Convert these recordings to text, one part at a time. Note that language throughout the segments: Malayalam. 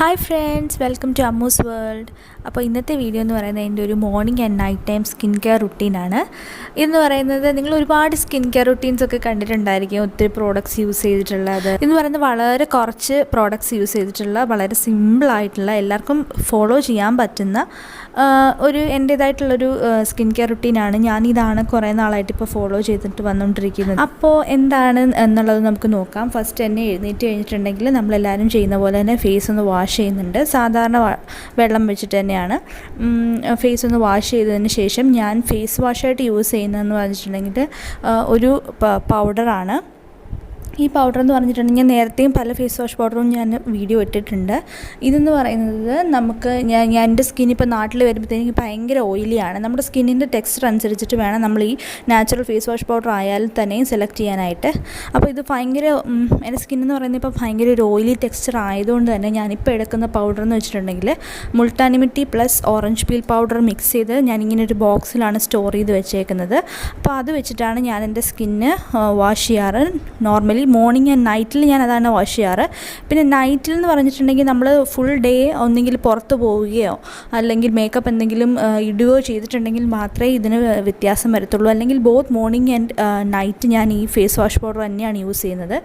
Hi friends, welcome to Ammu's World. അപ്പോൾ ഇന്നത്തെ വീഡിയോ എന്ന് പറയുന്നത് എൻ്റെ ഒരു morning and night time skin care റുട്ടീനാണ്. ഇതെന്ന് പറയുന്നത് നിങ്ങൾ ഒരുപാട് സ്കിൻ കെയർ റുട്ടീൻസ് ഒക്കെ കണ്ടിട്ടുണ്ടായിരിക്കും, ഒത്തിരി പ്രോഡക്റ്റ്സ് യൂസ് ചെയ്തിട്ടുള്ളത്. ഇതെന്ന് പറയുന്നത് വളരെ കുറച്ച് പ്രോഡക്റ്റ്സ് യൂസ് ചെയ്തിട്ടുള്ള വളരെ സിമ്പിളായിട്ടുള്ള എല്ലാവർക്കും ഫോളോ ചെയ്യാൻ പറ്റുന്ന ഒരു എൻ്റേതായിട്ടുള്ളൊരു സ്കിൻ കെയർ റുട്ടീനാണ്. ഞാനിതാണ് കുറേ നാളായിട്ട് ഇപ്പോൾ ഫോളോ ചെയ്തിട്ട് വന്നുകൊണ്ടിരിക്കുന്നത്. അപ്പോൾ എന്താണ് എന്നുള്ളത് നമുക്ക് നോക്കാം. ഫസ്റ്റ് തന്നെ എഴുന്നേറ്റ് കഴിഞ്ഞിട്ടുണ്ടെങ്കിൽ നമ്മളെല്ലാവരും ചെയ്യുന്ന പോലെ തന്നെ ഫേസ് ഒന്ന് വാഷ് ചെയ്യുന്നുണ്ട്. സാധാരണ വെള്ളം വെച്ചിട്ട് തന്നെയാണ് ഫേസ് ഒന്ന് വാഷ് ചെയ്തതിന് ശേഷം ഞാൻ ഫേസ് വാഷായിട്ട് യൂസ് ചെയ്യുന്നതെന്ന് പറഞ്ഞിട്ടുണ്ടെങ്കിൽ ഒരു പൗഡറാണ്. ഈ പൗഡർ എന്ന് പറഞ്ഞിട്ടുണ്ടെങ്കിൽ ഞാൻ നേരത്തെയും പല ഫേസ് വാഷ് പൗഡറും ഞാൻ വീഡിയോ ഇട്ടിട്ടുണ്ട്. ഇതെന്ന് പറയുന്നത് നമുക്ക് ഞാൻ എൻ്റെ സ്കിൻ ഇപ്പോൾ നാട്ടിൽ വരുമ്പോഴത്തേക്ക് ഭയങ്കര ഓയിലിയാണ്. നമ്മുടെ സ്കിന്നിൻ്റെ ടെക്സ്ചർ അനുസരിച്ചിട്ട് വേണം നമ്മൾ ഈ നാച്ചുറൽ ഫേസ് വാഷ് പൗഡർ ആയാലും തന്നെയും സെലക്ട് ചെയ്യാനായിട്ട്. അപ്പോൾ ഇത് ഭയങ്കര എൻ്റെ സ്കിന്നെന്ന് പറയുന്നത് ഇപ്പോൾ ഭയങ്കര ഒരു ഓയിലി ടെക്സ്ചർ ആയതുകൊണ്ട് തന്നെ ഞാനിപ്പോൾ എടുക്കുന്ന പൗഡർ എന്ന് വെച്ചിട്ടുണ്ടെങ്കിൽ multani mitti plus orange peel powder mix ചെയ്ത് ഞാനിങ്ങനെ ഒരു ബോക്സിലാണ് സ്റ്റോർ ചെയ്ത് വെച്ചേക്കുന്നത്. അപ്പോൾ അത് വെച്ചിട്ടാണ് ഞാൻ എൻ്റെ സ്കിന്ന് വാഷ് ചെയ്യാറ്. നോർമലി മോർണിംഗ് ആൻഡ് നൈറ്റിൽ ഞാൻ അതാണ് വാഷ് ചെയ്യാറ്. പിന്നെ നൈറ്റിൽ എന്ന് പറഞ്ഞിട്ടുണ്ടെങ്കിൽ നമ്മൾ ഫുൾ ഡേ ഒന്നെങ്കിൽ പുറത്ത് പോവുകയോ അല്ലെങ്കിൽ മേക്കപ്പ് എന്തെങ്കിലും ഇടുകയോ ചെയ്തിട്ടുണ്ടെങ്കിൽ മാത്രമേ ഇതിന് വ്യത്യാസം വരത്തുള്ളൂ. അല്ലെങ്കിൽ ബോത്ത് മോർണിംഗ് ആൻഡ് നൈറ്റ് ഞാൻ ഈ ഫേസ് വാഷ് പൗഡർ തന്നെയാണ് യൂസ് ചെയ്യുന്നത്.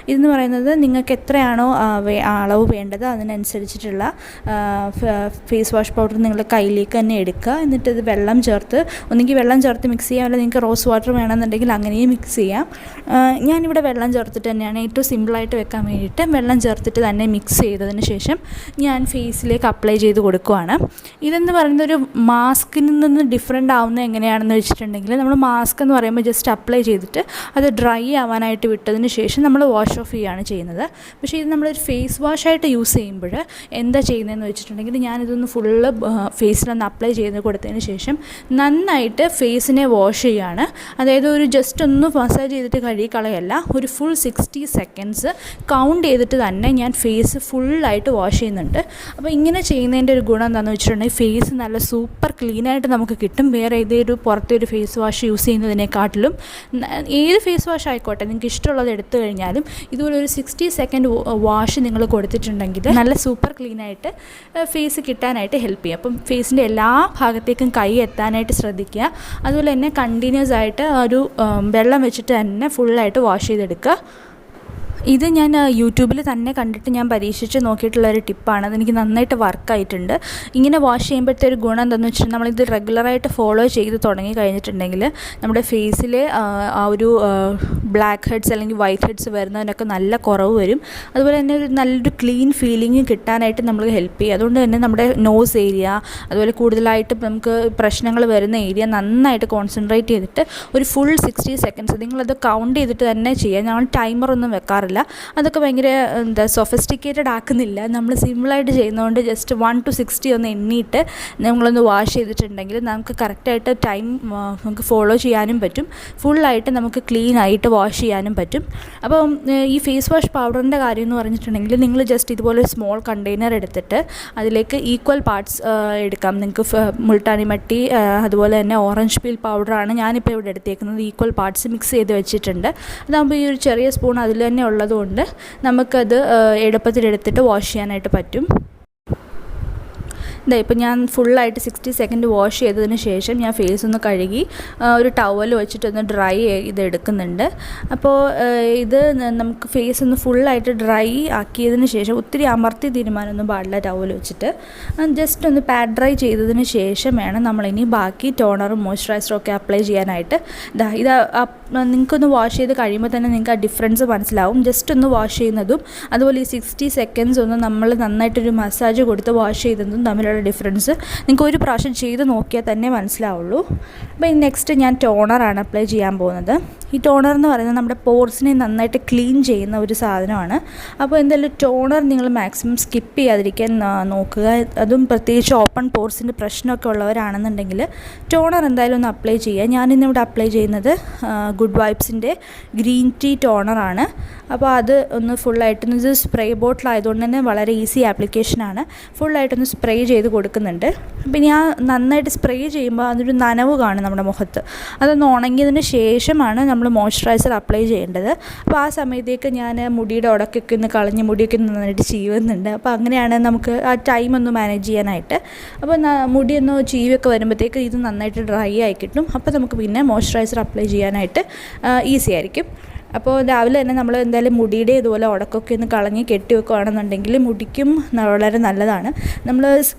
ഇതെന്ന് പറയുന്നത് നിങ്ങൾക്ക് എത്രയാണോ അളവ് വേണ്ടത് അതിനനുസരിച്ചിട്ടുള്ള ഫേസ് വാഷ് പൗഡർ നിങ്ങളുടെ കയ്യിലേക്ക് തന്നെ എടുക്കുക. എന്നിട്ട് ഇത് വെള്ളം ചേർത്ത് ഒന്നെങ്കിൽ വെള്ളം ചേർത്ത് മിക്സ് ചെയ്യാം, അല്ലെങ്കിൽ നിങ്ങൾക്ക് റോസ് വാട്ടർ വേണമെന്നുണ്ടെങ്കിൽ അങ്ങനെയും മിക്സ് ചെയ്യാം. ഞാനിവിടെ വെള്ളം ചേർത്തിട്ട് തന്നെയാണ് ഏറ്റവും സിമ്പിളായിട്ട് വെക്കാൻ വേണ്ടിയിട്ട് വെള്ളം ചേർത്തിട്ട് തന്നെ മിക്സ് ചെയ്തതിന് ശേഷം ഞാൻ ഫേസിലേക്ക് അപ്ലൈ ചെയ്ത് കൊടുക്കുകയാണ്. ഇതെന്ന് പറയുന്നത് ഒരു മാസ്കിൽ നിന്ന് ഡിഫറെൻ്റ് ആവുന്നത് എങ്ങനെയാണെന്ന് വെച്ചിട്ടുണ്ടെങ്കിൽ നമ്മൾ മാസ്ക് എന്ന് പറയുമ്പോൾ ജസ്റ്റ് അപ്ലൈ ചെയ്തിട്ട് അത് ഡ്രൈ ആവാനായിട്ട് വിട്ടതിന് ശേഷം നമ്മൾ വാഷ് ഓഫ് ചെയ്യുകയാണ് ചെയ്യുന്നത്. പക്ഷേ ഇത് നമ്മളൊരു ഫേസ് വാഷായിട്ട് യൂസ് ചെയ്യുമ്പോൾ എന്താ ചെയ്യുന്നതെന്ന് വെച്ചിട്ടുണ്ടെങ്കിൽ ഞാനിതൊന്ന് ഫുള്ള് ഫേസിലൊന്ന് അപ്ലൈ ചെയ്ത് കൊടുത്തതിന് ശേഷം നന്നായിട്ട് ഫേസിനെ വാഷ് ചെയ്യുകയാണ്. അതായത് ഒരു ജസ്റ്റ് ഒന്ന് മസാജ് ചെയ്തിട്ട് കഴുകിക്കളയല്ല, ഒരു ഫുൾ 60 സെക്കൻഡ്സ് കൗണ്ട് ചെയ്തിട്ട് തന്നെ ഞാൻ ഫേസ് ഫുള്ളായിട്ട് വാഷ് ചെയ്യുന്നുണ്ട്. അപ്പോൾ ഇങ്ങനെ ചെയ്യുന്നതിൻ്റെ ഒരു ഗുണം എന്താണെന്ന് വെച്ചിട്ടുണ്ടെങ്കിൽ ഫേസ് നല്ല സൂപ്പർ ക്ലീനായിട്ട് നമുക്ക് കിട്ടും. വേറെ ഏതൊരു പുറത്തെ ഒരു ഫേസ് വാഷ് യൂസ് ചെയ്യുന്നതിനെക്കാട്ടിലും ഏത് ഫേസ് വാഷ് ആയിക്കോട്ടെ നിങ്ങൾക്ക് ഇഷ്ടമുള്ളത് എടുത്തു കഴിഞ്ഞാലും ഇതുപോലെ ഒരു 60 സെക്കൻഡ് വാഷ് നിങ്ങൾ കൊടുത്തിട്ടുണ്ടെങ്കിൽ നല്ല സൂപ്പർ ക്ലീനായിട്ട് ഫേസ് കിട്ടാനായിട്ട് ഹെൽപ്പ് ചെയ്യും. അപ്പം ഫേസിൻ്റെ എല്ലാ ഭാഗത്തേക്കും കൈ എത്താനായിട്ട് ശ്രദ്ധിക്കുക. അതുപോലെ തന്നെ കണ്ടിന്യൂസ് ആയിട്ട് ഒരു വെള്ളം വെച്ചിട്ട് തന്നെ ഫുള്ളായിട്ട് വാഷ് ചെയ്തെടുക്കുക. ഇത് ഞാൻ യൂട്യൂബിൽ തന്നെ കണ്ടിട്ട് ഞാൻ പരീക്ഷിച്ച് നോക്കിയിട്ടുള്ളൊരു ടിപ്പാണ്. അതെനിക്ക് നന്നായിട്ട് വർക്കായിട്ടുണ്ട്. ഇങ്ങനെ വാഷ് ചെയ്യുമ്പോഴത്തെ ഒരു ഗുണം എന്താണെന്ന് വെച്ചാൽ നമ്മളിത് റെഗുലറായിട്ട് ഫോളോ ചെയ്ത് തുടങ്ങി കഴിഞ്ഞിട്ടുണ്ടെങ്കിൽ നമ്മുടെ ഫേസിൽ ആ ഒരു ബ്ലാക്ക് ഹെഡ്സ് അല്ലെങ്കിൽ വൈറ്റ് ഹെഡ്സ് വരുന്നതിനൊക്കെ നല്ല കുറവ് വരും. അതുപോലെ തന്നെ ഒരു നല്ലൊരു ക്ലീൻ ഫീലിംഗ് കിട്ടാനായിട്ട് നമ്മൾ ഹെൽപ്പ് ചെയ്യും. അതുകൊണ്ട് തന്നെ നമ്മുടെ നോസ് ഏരിയ അതുപോലെ കൂടുതലായിട്ട് നമുക്ക് പ്രശ്നങ്ങൾ വരുന്ന ഏരിയ നന്നായിട്ട് കോൺസെൻട്രേറ്റ് ചെയ്തിട്ട് ഒരു ഫുൾ 60 സെക്കൻഡ്സ് നിങ്ങളത് കൗണ്ട് ചെയ്തിട്ട് തന്നെ ചെയ്യുക. ഞങ്ങൾ ടൈമറൊന്നും വെക്കാറില്ല. അതൊക്കെ ഭയങ്കര സൊഫിസ്റ്റിക്കേറ്റഡ് ആക്കുന്നില്ല. നമ്മൾ സിമ്പിളായിട്ട് ചെയ്യുന്നതുകൊണ്ട് ജസ്റ്റ് 1 to 60 ഒന്ന് എണ്ണിയിട്ട് നമ്മളൊന്ന് വാഷ് ചെയ്തിട്ടുണ്ടെങ്കിൽ നമുക്ക് കറക്റ്റായിട്ട് ടൈം നമുക്ക് ഫോളോ ചെയ്യാനും പറ്റും. ഫുള്ളായിട്ട് നമുക്ക് ക്ലീൻ ആയിട്ട് വാഷ് ചെയ്യാനും പറ്റും. അപ്പം ഈ ഫേസ് വാഷ് പൗഡറിൻ്റെ കാര്യം എന്ന് പറഞ്ഞിട്ടുണ്ടെങ്കിൽ നിങ്ങൾ ജസ്റ്റ് ഇതുപോലെ ഒരു സ്മോൾ കണ്ടെയ്നർ എടുത്തിട്ട് അതിലേക്ക് ഈക്വൽ പാർട്സ് എടുക്കാം. നിങ്ങൾക്ക് മുൾട്ടാനി മട്ടി അതുപോലെ തന്നെ ഓറഞ്ച് പീൽ പൗഡറാണ് ഞാനിപ്പോൾ ഇവിടെ എടുത്തേക്കുന്നത്. ഈക്വൽ പാർട്സ് മിക്സ് ചെയ്ത് വെച്ചിട്ടുണ്ട്. അതാകുമ്പോൾ ഈ ഒരു ചെറിയ സ്പൂൺ അതിൽ തന്നെ ഉള്ളതുകൊണ്ട് നമുക്കത് എളുപ്പത്തിലെടുത്തിട്ട് വാഷ് ചെയ്യാനായിട്ട് പറ്റും. ഇപ്പോൾ ഞാൻ ഫുള്ളായിട്ട് 60 സെക്കൻഡ് വാഷ് ചെയ്തതിന് ശേഷം ഞാൻ ഫേസ് ഒന്ന് കഴുകി ഒരു ടവൽ വെച്ചിട്ടൊന്ന് ഡ്രൈ ചെയ്തെടുക്കുന്നുണ്ട്. അപ്പോൾ ഇത് നമുക്ക് ഫേസ് ഒന്ന് ഫുള്ളായിട്ട് ഡ്രൈ ആക്കിയതിന് ശേഷം ഒത്തിരി അമർത്തി തീരുമാനമൊന്നും പാടില്ല. ടവൽ വെച്ചിട്ട് ജസ്റ്റ് ഒന്ന് പാഡ് ഡ്രൈ ചെയ്തതിന് ശേഷം വേണം നമ്മളിനി ബാക്കി ടോണറും മോയ്സ്ചറൈസറും ഒക്കെ അപ്ലൈ ചെയ്യാനായിട്ട്. ഇത് നിങ്ങൾക്കൊന്ന് വാഷ് ചെയ്ത് കഴിയുമ്പോൾ തന്നെ നിങ്ങൾക്ക് ആ ഡിഫറൻസ് മനസ്സിലാവും. ജസ്റ്റ് ഒന്ന് വാഷ് ചെയ്യുന്നതും അതുപോലെ ഈ 60 സെക്കൻഡ്സ് ഒന്ന് നമ്മൾ നന്നായിട്ടൊരു മസാജ് കൊടുത്ത് വാഷ് ചെയ്തതും തമ്മിലുള്ള ഡിഫറൻസ് നിങ്ങൾക്ക് ഒരു പ്രാവശ്യം ചെയ്ത് നോക്കിയാൽ തന്നെ മനസ്സിലാവുള്ളൂ. അപ്പോൾ നെക്സ്റ്റ് ഞാൻ ടോണറാണ് അപ്ലൈ ചെയ്യാൻ പോകുന്നത്. ഈ ടോണർ എന്ന് പറയുന്നത് നമ്മുടെ പോർസിനെ നന്നായിട്ട് ക്ലീൻ ചെയ്യുന്ന ഒരു സാധനമാണ്. അപ്പോൾ എന്തായാലും ടോണർ നിങ്ങൾ മാക്സിമം സ്കിപ്പ് ചെയ്യാതിരിക്കാൻ നോക്കുക. അതും പ്രത്യേകിച്ച് ഓപ്പൺ പോർസിൻ്റെ പ്രശ്നമൊക്കെ ഉള്ളവരാണെന്നുണ്ടെങ്കിൽ ടോണർ എന്തായാലും ഒന്ന് അപ്ലൈ ചെയ്യുക. ഞാനിന്നിവിടെ അപ്ലൈ ചെയ്യുന്നത് ഗുഡ് വൈബ്സിൻ്റെ ഗ്രീൻ ടീ ടോണറാണ്. അപ്പോൾ അത് ഒന്ന് ഫുള്ളായിട്ടൊന്ന് ഇത് സ്പ്രേ ബോട്ടിലായതുകൊണ്ട് തന്നെ വളരെ ഈസി ആപ്ലിക്കേഷനാണ്. ഫുള്ളായിട്ടൊന്ന് സ്പ്രേ ചെയ്ത് ചെയ്ത് കൊടുക്കുന്നുണ്ട്. അപ്പോൾ ഞാൻ നന്നായിട്ട് സ്പ്രേ ചെയ്യുമ്പോൾ അതൊരു നനവ് കാണും നമ്മുടെ മുഖത്ത്. അതൊന്ന് ഉണങ്ങിയതിന് ശേഷമാണ് നമ്മൾ മോയ്സ്ചറൈസർ അപ്ലൈ ചെയ്യേണ്ടത്. അപ്പോൾ ആ സമയത്തേക്ക് ഞാൻ മുടിയുടെ ഉടക്കൊക്കെ ഒന്ന് കളഞ്ഞ് മുടിയൊക്കെ നന്നായിട്ട് ചീവുന്നുണ്ട്. അപ്പോൾ അങ്ങനെയാണ് നമുക്ക് ആ ടൈം ഒന്ന് മാനേജ് ചെയ്യാനായിട്ട്. അപ്പോൾ മുടിയൊന്ന് ചീവൊക്കെ വരുമ്പോഴത്തേക്ക് ഇത് നന്നായിട്ട് ഡ്രൈ ആയി കിട്ടും. അപ്പോൾ നമുക്ക് പിന്നെ മോയ്സ്ചറൈസർ അപ്ലൈ ചെയ്യാനായിട്ട് ഈസി ആയിരിക്കും. അപ്പോൾ രാവിലെ തന്നെ നമ്മൾ എന്തായാലും മുടിയുടെ ഇതുപോലെ ഉടക്കൊക്കെ ഒന്ന് കളഞ്ഞ് കെട്ടി വെക്കുകയാണെന്നുണ്ടെങ്കിൽ മുടിക്കും വളരെ നല്ലതാണ്. നമ്മൾ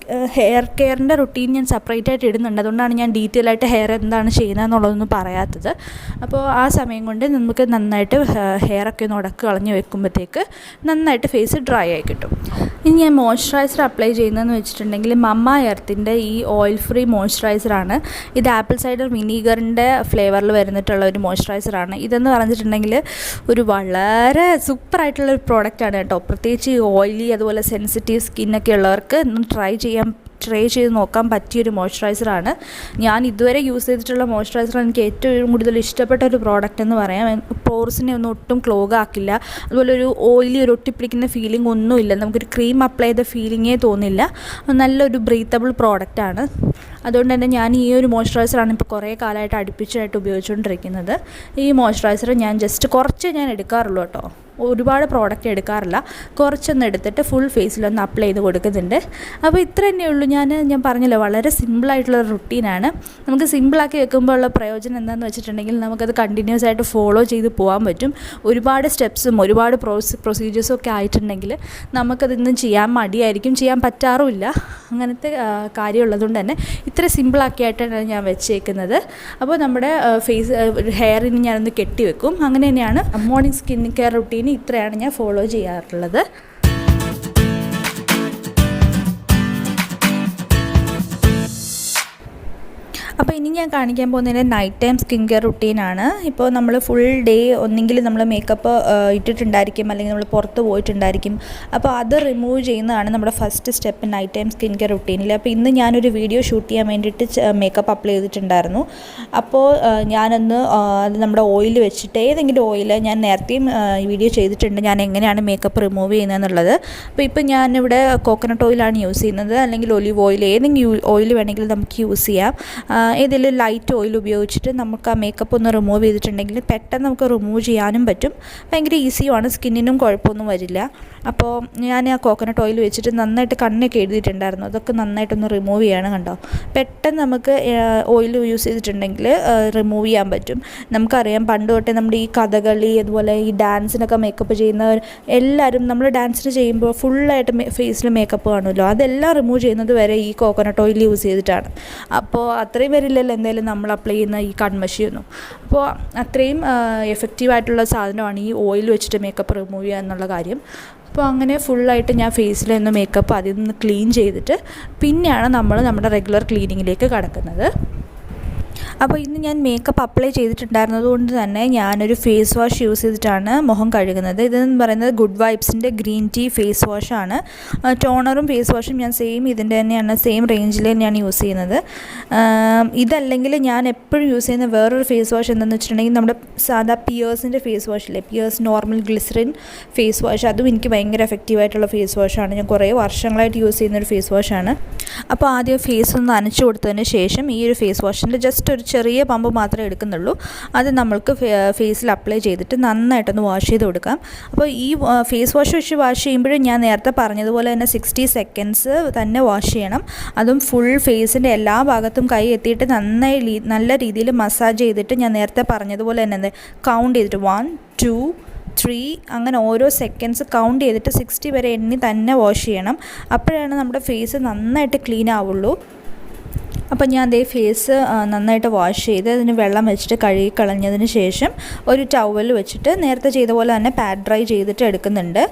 ഹെയർ കെയറിൻ്റെ റുട്ടീൻ ഞാൻ സെപ്പറേറ്റ് ആയിട്ട് ഇടുന്നുണ്ട്. അതുകൊണ്ടാണ് ഞാൻ ഡീറ്റെയിൽ ആയിട്ട് ഹെയർ എന്താണ് ചെയ്യുന്നതെന്നുള്ളതൊന്നും പറയാത്തത്. അപ്പോൾ ആ സമയം കൊണ്ട് നമുക്ക് നന്നായിട്ട് ഹെയറൊക്കെ ഒന്ന് ഉടക്ക് കളഞ്ഞ് വെക്കുമ്പോഴത്തേക്ക് നന്നായിട്ട് ഫേസ് ഡ്രൈ ആയി കിട്ടും. ഇനി ഞാൻ മോയ്സ്ചറൈസർ അപ്ലൈ ചെയ്യുന്നതെന്ന് വെച്ചിട്ടുണ്ടെങ്കിൽ മമ്മ എർത്തിൻ്റെ ഈ ഓയിൽ ഫ്രീ മോയ്സ്ചറൈസറാണ്. ഇത് ആപ്പിൾ സൈഡർ വിനീഗറിൻ്റെ ഫ്ലേവറിൽ വരുന്നിട്ടുള്ള ഒരു മോയ്സ്ചറൈസറാണ്. ഇതെന്ന് പറഞ്ഞിട്ടുണ്ടെങ്കിൽ ഒരു വളരെ സൂപ്പറായിട്ടുള്ളൊരു പ്രോഡക്റ്റാണ് കേട്ടോ. പ്രത്യേകിച്ച് ഈ ഓയിലി അതുപോലെ സെൻസിറ്റീവ് സ്കിന്നൊക്കെ ഉള്ളവർക്ക് ഒന്ന് ട്രൈ ചെയ്ത് നോക്കാൻ പറ്റിയൊരു മോയ്സ്ചറൈസറാണ്. ഞാൻ ഇതുവരെ യൂസ് ചെയ്തിട്ടുള്ള മോയ്സ്ചറൈസർ എനിക്ക് ഏറ്റവും കൂടുതൽ ഇഷ്ടപ്പെട്ട ഒരു പ്രോഡക്റ്റ് എന്ന് പറയാം. പോർസിനെ ഒന്നും ഒട്ടും ക്ലോഗ് ആക്കില്ല. അതുപോലെ ഒരു ഓയിലി ഒരു ഒട്ടിപ്പിടിക്കുന്ന ഫീലിംഗ് ഒന്നുമില്ല. നമുക്കൊരു ക്രീം അപ്ലൈ ചെയ്ത ഫീലിങ്ങേ തോന്നില്ല. നല്ലൊരു ബ്രീത്തബിൾ പ്രോഡക്റ്റാണ്. അതുകൊണ്ട് തന്നെ ഞാൻ ഈ ഒരു മോയ്സ്ചറൈസറാണ് ഇപ്പോൾ കുറേ കാലമായിട്ട് അടുപ്പിച്ചായിട്ട് ഉപയോഗിച്ചുകൊണ്ടിരിക്കുന്നത്. ഈ മോയ്സ്ചറൈസർ ഞാൻ ജസ്റ്റ് കുറച്ച് ഞാൻ എടുക്കാറുള്ളൂ കേട്ടോ. ഒരുപാട് പ്രോഡക്റ്റ് എടുക്കാറില്ല. കുറച്ചൊന്ന് എടുത്തിട്ട് ഫുൾ ഫേസിലൊന്ന് അപ്ലൈ ചെയ്ത് കൊടുക്കുന്നുണ്ട്. അപ്പോൾ ഇത്ര തന്നെ ഉള്ളൂ. ഞാൻ പറഞ്ഞല്ലോ വളരെ സിമ്പിളായിട്ടുള്ള റുട്ടീനാണ്. നമുക്ക് സിമ്പിളാക്കി വെക്കുമ്പോൾ ഉള്ള പ്രയോജനം എന്താണെന്ന് വെച്ചിട്ടുണ്ടെങ്കിൽ നമുക്കത് കണ്ടിന്യൂസ് ആയിട്ട് ഫോളോ ചെയ്ത് പോകാൻ പറ്റും. ഒരുപാട് സ്റ്റെപ്സും ഒരുപാട് പ്രൊസീജിയേഴ്സും ഒക്കെ ആയിട്ടുണ്ടെങ്കിൽ നമുക്കതൊന്നും ചെയ്യാൻ മടിയായിരിക്കും, ചെയ്യാൻ പറ്റാറുമില്ല. അങ്ങനത്തെ കാര്യമുള്ളതുകൊണ്ട് തന്നെ ഇത്ര സിമ്പിളാക്കിയായിട്ടാണ് ഞാൻ വെച്ചേക്കുന്നത്. അപ്പോൾ നമ്മുടെ ഹെയറിന് ഞാനൊന്ന് കെട്ടി വെക്കും. അങ്ങനെ തന്നെയാണ് മോർണിംഗ് സ്കിൻ കെയർ റുട്ടീൻ. ഇത്രയാണ് ഞാൻ ഫോളോ ചെയ്യാറുള്ളത്. അപ്പോൾ ഇനി ഞാൻ കാണിക്കാൻ പോകുന്നതിൻ്റെ നൈറ്റ് ടൈം സ്കിൻ കെയർ റുട്ടീനാണ്. ഇപ്പോൾ നമ്മൾ ഫുൾ ഡേ ഒന്നെങ്കിൽ നമ്മൾ മേക്കപ്പ് ഇട്ടിട്ടുണ്ടായിരിക്കും, അല്ലെങ്കിൽ നമ്മൾ പുറത്ത് പോയിട്ടുണ്ടായിരിക്കും. അപ്പോൾ അത് റിമൂവ് ചെയ്യുന്നതാണ് നമ്മുടെ first step night time skin care റുട്ടീനിൽ. അപ്പോൾ ഇന്ന് ഞാനൊരു വീഡിയോ ഷൂട്ട് ചെയ്യാൻ വേണ്ടിയിട്ട് മേക്കപ്പ് അപ്ലൈ ചെയ്തിട്ടുണ്ടായിരുന്നു. അപ്പോൾ ഞാനൊന്ന് അത് നമ്മുടെ ഓയിൽ വെച്ചിട്ട് ഏതെങ്കിലും ഓയിൽ ഞാൻ നേരത്തെയും വീഡിയോ ചെയ്തിട്ടുണ്ട് ഞാൻ എങ്ങനെയാണ് മേക്കപ്പ് റിമൂവ് ചെയ്യുന്നതെന്നുള്ളത്. അപ്പോൾ ഇപ്പോൾ ഞാനിവിടെ കോക്കനട്ട് ഓയിലാണ് യൂസ് ചെയ്യുന്നത്, അല്ലെങ്കിൽ ഒലിവ് ഓയിൽ, ഏതെങ്കിലും ഓയിൽ വേണമെങ്കിൽ നമുക്ക് യൂസ് ചെയ്യാം. ഏതെങ്കിലും ലൈറ്റ് ഓയിൽ ഉപയോഗിച്ചിട്ട് നമുക്ക് ആ മേക്കപ്പ് ഒന്ന് റിമൂവ് ചെയ്തിട്ടുണ്ടെങ്കിൽ പെട്ടെന്ന് നമുക്ക് റിമൂവ് ചെയ്യാനും പറ്റും. ഭയങ്കര ഈസിയുമാണ്, സ്കിന്നിനും കുഴപ്പമൊന്നും വരില്ല. അപ്പോൾ ഞാൻ ആ കോക്കനട്ട് ഓയിൽ വെച്ചിട്ട് നന്നായിട്ട് കണ്ണൊക്കെ എഴുതിയിട്ടുണ്ടായിരുന്നു. അതൊക്കെ നന്നായിട്ടൊന്ന് റിമൂവ് ചെയ്യണം. കണ്ടോ, പെട്ടെന്ന് നമുക്ക് ഓയിൽ യൂസ് ചെയ്തിട്ടുണ്ടെങ്കിൽ റിമൂവ് ചെയ്യാൻ പറ്റും. നമുക്കറിയാം പണ്ട് തൊട്ടേ നമ്മുടെ ഈ കഥകളി അതുപോലെ ഈ ഡാൻസിനൊക്കെ മേക്കപ്പ് ചെയ്യുന്നവർ എല്ലാവരും നമ്മൾ ഡാൻസിന് ചെയ്യുമ്പോൾ ഫുള്ളായിട്ട് ഫേസിൽ മേക്കപ്പ് കാണുമല്ലോ, അതെല്ലാം റിമൂവ് ചെയ്യുന്നത് വരെ ഈ കോക്കനട്ട് ഓയിൽ യൂസ് ചെയ്തിട്ടാണ്. അപ്പോൾ അത്രയും വരില്ലല്ലോ എന്തായാലും നമ്മൾ അപ്ലൈ ചെയ്യുന്ന ഈ കൺമഷിയൊന്നും. അപ്പോൾ അത്രയും എഫക്റ്റീവായിട്ടുള്ള സാധനമാണ് ഈ ഓയിൽ വെച്ചിട്ട് മേക്കപ്പ് റിമൂവ് ചെയ്യുക എന്നുള്ള കാര്യം. അപ്പോൾ അങ്ങനെ ഫുള്ളായിട്ട് ഞാൻ ഫേസിലൊന്ന് മേക്കപ്പ് അതിൽ നിന്ന് ക്ലീൻ ചെയ്തിട്ട് പിന്നെയാണ് നമ്മൾ നമ്മുടെ റെഗുലർ ക്ലീനിങ്ങിലേക്ക് കടക്കുന്നത്. അപ്പോൾ ഇന്ന് ഞാൻ മേക്കപ്പ് അപ്ലൈ ചെയ്തിട്ടുണ്ടായിരുന്നത് കൊണ്ട് തന്നെ ഞാനൊരു ഫേസ് വാഷ് യൂസ് ചെയ്തിട്ടാണ് മുഖം കഴുകുന്നത്. ഇതെന്ന് പറയുന്നത് ഗുഡ് വൈബ്സിൻ്റെ ഗ്രീൻ ടീ ഫേസ് വാഷാണ്. ടോണറും ഫേസ് വാഷും ഞാൻ ഇതിൻ്റെ തന്നെയാണ്, സെയിം റേഞ്ചിൽ തന്നെയാണ് യൂസ് ചെയ്യുന്നത്. ഇതല്ലെങ്കിൽ ഞാൻ എപ്പോഴും യൂസ് ചെയ്യുന്ന വേറൊരു ഫേസ് വാഷ് എന്താണെന്ന് വെച്ചിട്ടുണ്ടെങ്കിൽ നമ്മുടെ സാധാ പിയേഴ്സിൻ്റെ ഫേസ് വാഷില്ലേ, Pears normal glycerin face wash. അതും എനിക്ക് ഭയങ്കര എഫക്റ്റീവായിട്ടുള്ള ഫേസ് വാഷാണ്. ഞാൻ കുറേ വർഷങ്ങളായിട്ട് യൂസ് ചെയ്യുന്നൊരു ഫേസ് വാഷാണ്. അപ്പോൾ ആദ്യം ഫേസ് ഒന്ന് നനച്ച് കൊടുത്തതിന് ശേഷം ഈ ഒരു ഫേസ് വാഷിൻ്റെ ജസ്റ്റ് ഒരു ചെറിയ പമ്പ് മാത്രമേ എടുക്കുന്നുള്ളൂ. അത് നമ്മൾക്ക് ഫേസിൽ അപ്ലൈ ചെയ്തിട്ട് നന്നായിട്ടൊന്ന് വാഷ് ചെയ്ത് കൊടുക്കാം. അപ്പോൾ ഈ ഫേസ് വാഷ് വെച്ച് വാഷ് ചെയ്യുമ്പോഴും ഞാൻ നേരത്തെ പറഞ്ഞതുപോലെ തന്നെ 60 സെക്കൻഡ്സ് തന്നെ വാഷ് ചെയ്യണം. അതും ഫുൾ ഫേസിൻ്റെ എല്ലാ ഭാഗത്തും കൈ എത്തിയിട്ട് നല്ല രീതിയിൽ മസാജ് ചെയ്തിട്ട് ഞാൻ നേരത്തെ പറഞ്ഞതുപോലെ തന്നെ കൗണ്ട് ചെയ്തിട്ട് 1 2 3 അങ്ങനെ ഓരോ സെക്കൻഡ്സ് കൗണ്ട് ചെയ്തിട്ട് 60 വരെ എണ്ണി തന്നെ വാഷ് ചെയ്യണം. അപ്പോഴാണ് നമ്മുടെ ഫേസ് നന്നായിട്ട് ക്ലീൻ ആവുള്ളൂ. അപ്പോൾ ഞാൻ അതേ ഫേസ് നന്നായിട്ട് വാഷ് ചെയ്ത് അതിന് വെള്ളം വെച്ചിട്ട് കഴുകി കളഞ്ഞതിന് ശേഷം ഒരു ടവൽ വെച്ചിട്ട് നേരത്തെ ചെയ്ത പോലെ തന്നെ പാഡ് ഡ്രൈ ചെയ്തിട്ട് എടുക്കുന്നുണ്ട്.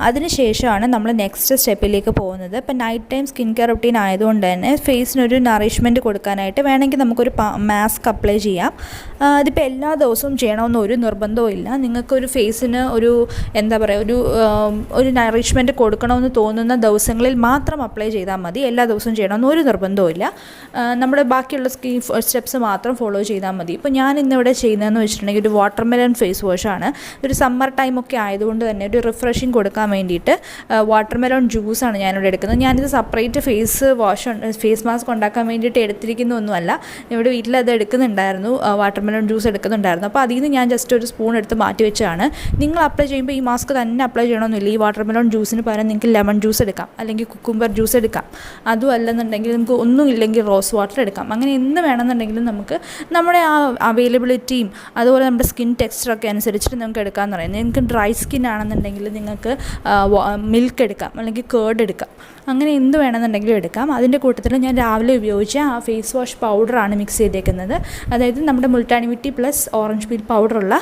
അതിന് ശേഷമാണ് നമ്മൾ നെക്സ്റ്റ് സ്റ്റെപ്പിലേക്ക് പോകുന്നത്. ഇപ്പോൾ night time skin care routine ആയതുകൊണ്ട് തന്നെ ഫേസിനൊരു നറിഷ്മെൻറ്റ് കൊടുക്കാനായിട്ട് വേണമെങ്കിൽ നമുക്കൊരു മാസ്ക് അപ്ലൈ ചെയ്യാം. അതിപ്പോൾ എല്ലാ ദിവസവും ചെയ്യണമെന്ന് ഒരു നിർബന്ധവും ഇല്ല. നിങ്ങൾക്കൊരു ഫേസിന് ഒരു എന്താ പറയുക ഒരു നറിഷ്മെൻറ്റ് കൊടുക്കണമെന്ന് തോന്നുന്ന ദിവസങ്ങളിൽ മാത്രം അപ്ലൈ ചെയ്താൽ മതി. എല്ലാ ദിവസവും ചെയ്യണമെന്ന് ഒരു നിർബന്ധവും ഇല്ല. നമ്മുടെ ബാക്കിയുള്ള സ്റ്റെപ്സ് മാത്രം ഫോളോ ചെയ്താൽ മതി. ഇപ്പോൾ ഞാൻ ഇന്നിവിടെ ചെയ്യുന്നതെന്ന് വെച്ചിട്ടുണ്ടെങ്കിൽ ഒരു വാട്ടർമെലൺ ഫേസ് വാഷാണ്. ഒരു സമ്മർ ടൈമൊക്കെ ആയതുകൊണ്ട് തന്നെ ഒരു റിഫ്രഷിങ് കൊടുക്കാൻ വേണ്ടിയിട്ട് വാട്ടർമെലോൺ ജ്യൂസാണ് ഞാനിവിടെ എടുക്കുന്നത്. ഞാനിത് സെപ്പറേറ്റ് ഫേസ് മാസ്ക് ഉണ്ടാക്കാൻ വേണ്ടിയിട്ട് എടുത്തിരിക്കുന്നൊന്നുമല്ല. ഇവിടെ വീട്ടിലത് എടുക്കുന്നുണ്ടായിരുന്നു, വാട്ടർമെലോൺ ജ്യൂസ് എടുക്കുന്നുണ്ടായിരുന്നു. അപ്പോൾ അതിൽ നിന്ന് ഞാൻ ജസ്റ്റ് ഒരു സ്പൂൺ എടുത്ത് മാറ്റി വെച്ചതാണ്. നിങ്ങൾ അപ്ലൈ ചെയ്യുമ്പോൾ ഈ മാസ്ക് തന്നെ അപ്ലൈ ചെയ്യണമെന്നില്ല. ഈ വാട്ടർമെലോൺ ജ്യൂസിന് പകരം നിങ്ങൾക്ക് ലെമൺ ജ്യൂസ് എടുക്കാം, അല്ലെങ്കിൽ കുക്കുംബർ ജ്യൂസ് എടുക്കാം. അതും അല്ലെന്നുണ്ടെങ്കിൽ നമുക്ക് ഒന്നും ഇല്ലെങ്കിൽ റോസ് വാട്ടർ എടുക്കാം. അങ്ങനെ എന്ത് വേണമെന്നുണ്ടെങ്കിലും നമുക്ക് നമ്മുടെ ആ അവൈലബിലിറ്റിയും അതുപോലെ നമ്മുടെ സ്കിൻ ടെക്സ്ചറൊക്കെ അനുസരിച്ചിട്ട് നമുക്ക് എടുക്കാമെന്ന് പറയുന്നത്. നിങ്ങൾക്ക് ഡ്രൈ സ്കിൻ ആണെന്നുണ്ടെങ്കിൽ നിങ്ങൾക്ക് മിൽക്ക് എടുക്കാം, അല്ലെങ്കിൽ കേർഡ് എടുക്കാം. അങ്ങനെ എന്ത് വേണമെന്നുണ്ടെങ്കിലും എടുക്കാം. അതിൻ്റെ കൂട്ടത്തിൽ ഞാൻ രാവിലെ ഉപയോഗിച്ച ആ ഫേസ് വാഷ് പൗഡറാണ് മിക്സ് ചെയ്തേക്കുന്നത്. അതായത് നമ്മുടെ മുൾട്ടാനിമിറ്റി പ്ലസ് ഓറഞ്ച് പീൽ പൗഡറുള്ള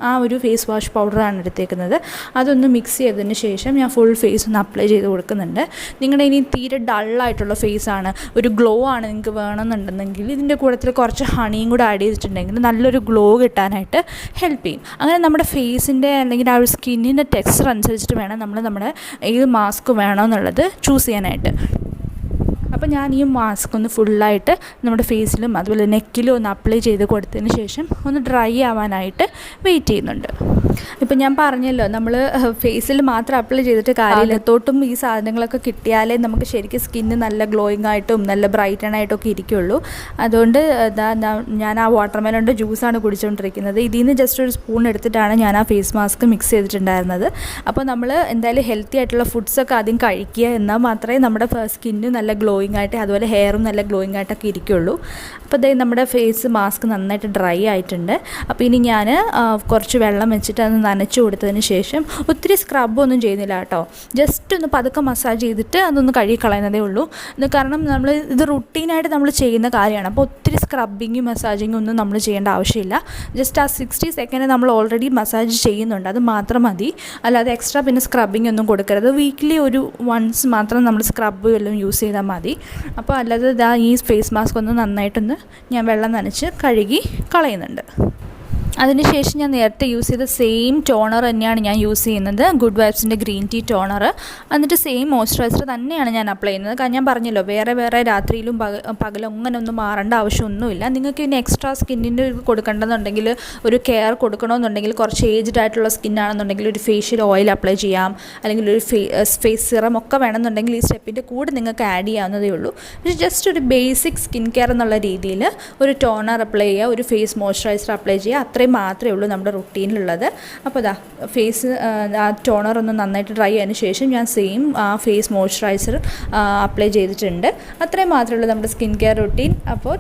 ആ ഒരു ഫേസ് വാഷ് പൗഡറാണ് എടുത്തേക്കുന്നത്. അതൊന്ന് മിക്സ് ചെയ്തതിന് ശേഷം ഞാൻ ഫുൾ ഫേസ് ഒന്ന് അപ്ലൈ ചെയ്ത് കൊടുക്കുന്നുണ്ട്. നിങ്ങളുടെ ഇനി തീരെ ഡള്ളായിട്ടുള്ള ഫേസാണ്, ഒരു ഗ്ലോ ആണ് നിങ്ങൾക്ക് വേണമെന്നുണ്ടെങ്കിൽ ഇതിൻ്റെ കൂട്ടത്തിൽ കുറച്ച് ഹണിയും കൂടെ ആഡ് ചെയ്തിട്ടുണ്ടെങ്കിൽ നല്ലൊരു ഗ്ലോ കിട്ടാനായിട്ട് ഹെൽപ്പ് ചെയ്യും. അങ്ങനെ നമ്മുടെ ഫേസിൻ്റെ അല്ലെങ്കിൽ ആ ഒരു സ്കിന്നിൻ്റെ ടെക്സ്ചർ അനുസരിച്ചിട്ട് വേണം നമ്മുടെ ഏത് മാസ്ക് വേണമെന്നുള്ളത് ചൂസ് ചെയ്യാനായിട്ട്. അപ്പോൾ ഞാൻ ഈ മാസ്ക് ഒന്ന് ഫുള്ളായിട്ട് നമ്മുടെ ഫേസിലും അതുപോലെ നെക്കിലും ഒന്ന് അപ്ലൈ ചെയ്ത് കൊടുത്തതിന് ശേഷം ഒന്ന് ഡ്രൈ ആവാനായിട്ട് വെയിറ്റ് ചെയ്യുന്നുണ്ട്. ഇപ്പം ഞാൻ പറഞ്ഞല്ലോ, നമ്മൾ ഫേസിൽ മാത്രം അപ്ലൈ ചെയ്തിട്ട് കാര്യമില്ല, തൊട്ടും ഈ സാധനങ്ങളൊക്കെ കിട്ടിയാലേ നമുക്ക് ശരിക്കും സ്കിന്ന് നല്ല ഗ്ലോയിങ് ആയിട്ടും നല്ല ബ്രൈറ്റൺ ആയിട്ടൊക്കെ ഇരിക്കുള്ളൂ. അതുകൊണ്ട് ഞാൻ ആ വാട്ടർമെലോണിൻ്റെ ജ്യൂസാണ് കുടിച്ചുകൊണ്ടിരിക്കുന്നത്. ഇതിൽ നിന്ന് ജസ്റ്റ് ഒരു സ്പൂൺ എടുത്തിട്ടാണ് ഞാൻ ആ ഫേസ് മാസ്ക് മിക്സ് ചെയ്തിട്ടുണ്ടായിരുന്നത്. അപ്പോൾ നമ്മൾ എന്തായാലും ഹെൽത്തി ആയിട്ടുള്ള ഫുഡ്സൊക്കെ ആദ്യം കഴിക്കുക, എന്നാൽ മാത്രമേ നമ്മുടെ സ്കിന്ന് നല്ല ഗ്ലോയിങ് ആയിട്ട് അതുപോലെ ഹെയറും നല്ല ഗ്ലോയിങ് ആയിട്ടൊക്കെ ഇരിക്കുള്ളൂ. അപ്പോൾ ഇതേ നമ്മുടെ ഫേസ് മാസ്ക് നന്നായിട്ട് ഡ്രൈ ആയിട്ടുണ്ട്. അപ്പോൾ ഇനി ഞാൻ കുറച്ച് വെള്ളം വെച്ചിട്ട് അത് നനച്ച് കൊടുത്തതിന് ശേഷം ഒത്തിരി സ്ക്രബൊന്നും ചെയ്യുന്നില്ല കേട്ടോ, ജസ്റ്റ് ഒന്ന് പതുക്കെ മസാജ് ചെയ്തിട്ട് അതൊന്ന് കഴുകി കളയുന്നതേ ഉള്ളൂ. കാരണം നമ്മൾ ഇത് റുട്ടീനായിട്ട് നമ്മൾ ചെയ്യുന്ന കാര്യമാണ്. അപ്പോൾ ഒത്തിരി സ്ക്രബിങ്ങും മസാജിങ്ങും ഒന്നും നമ്മൾ ചെയ്യേണ്ട ആവശ്യമില്ല. ജസ്റ്റ് ആ 60 സെക്കൻഡ് നമ്മൾ ഓൾറെഡി മസാജ് ചെയ്യുന്നുണ്ട്, അത് മാത്രം മതി. അല്ലാതെ എക്സ്ട്രാ പിന്നെ സ്ക്രബിങ് ഒന്നും കൊടുക്കരുത്. വീക്ക്ലി ഒരു വൺസ് മാത്രം നമ്മൾ സ്ക്രബ് എല്ലാം യൂസ് ചെയ്താൽ മതി. അപ്പോൾ അല്ലാതെ ഈ ഫേസ് മാസ്ക് ഒന്ന് നന്നായിട്ടൊന്ന് ഞാൻ വെള്ളം നനച്ച് കഴുകി കളയുന്നുണ്ട്. അതിനുശേഷം ഞാൻ നേരത്തെ യൂസ് ചെയ്ത സെയിം ടോണർ തന്നെയാണ് ഞാൻ യൂസ് ചെയ്യുന്നത്, ഗുഡ് വൈബ്സിൻ്റെ ഗ്രീൻ ടീ ടോണർ. എന്നിട്ട് സെയിം മോയ്സ്ചറൈസർ തന്നെയാണ് ഞാൻ അപ്ലൈ ചെയ്യുന്നത്. കാരണം ഞാൻ പറഞ്ഞല്ലോ, വേറെ രാത്രിയിലും പകലും അങ്ങനെ ഒന്നും മാറേണ്ട ആവശ്യമൊന്നുമില്ല. നിങ്ങൾക്ക് ഇനി എക്സ്ട്രാ സ്കിന്നിൻ്റെ കൊടുക്കേണ്ടതെന്നുണ്ടെങ്കിൽ, ഒരു കെയർ കൊടുക്കണമെന്നുണ്ടെങ്കിൽ, കുറച്ച് ഏജ്ഡ് ആയിട്ടുള്ള സ്കിന്നാണെന്നുണ്ടെങ്കിൽ ഒരു ഫേഷ്യൽ ഓയിൽ അപ്ലൈ ചെയ്യാം, അല്ലെങ്കിൽ ഒരു ഫേസ് സിറം ഒക്കെ വേണമെന്നുണ്ടെങ്കിൽ ഈ സ്റ്റെപ്പിൻ്റെ കൂടെ നിങ്ങൾക്ക് ആഡ് ചെയ്യാവുന്നതേ ഉള്ളൂ. ജസ്റ്റ് ഒരു ബേസിക് സ്കിൻ കെയർ എന്നുള്ള രീതിയിൽ ഒരു ടോണർ അപ്ലൈ ചെയ്യുക, ഒരു ഫേസ് മോയ്സ്ചറൈസർ അപ്ലൈ ചെയ്യുക, അത്രയും മാത്രമേ ഉള്ളൂ നമ്മുടെ റുട്ടീനിലുള്ളത്. അപ്പോൾ ഫേസ് ആ ടോണർ ഒന്ന് നന്നായിട്ട് ഡ്രൈ ആയതിനു ശേഷം ഞാൻ സെയിം ആ ഫേസ് മോയ്സ്ചറൈസർ അപ്ലൈ ചെയ്തിട്ടുണ്ട്. അത്രയും മാത്രമേ ഉള്ളൂ നമ്മുടെ സ്കിൻ കെയർ റുട്ടീൻ. അപ്പോൾ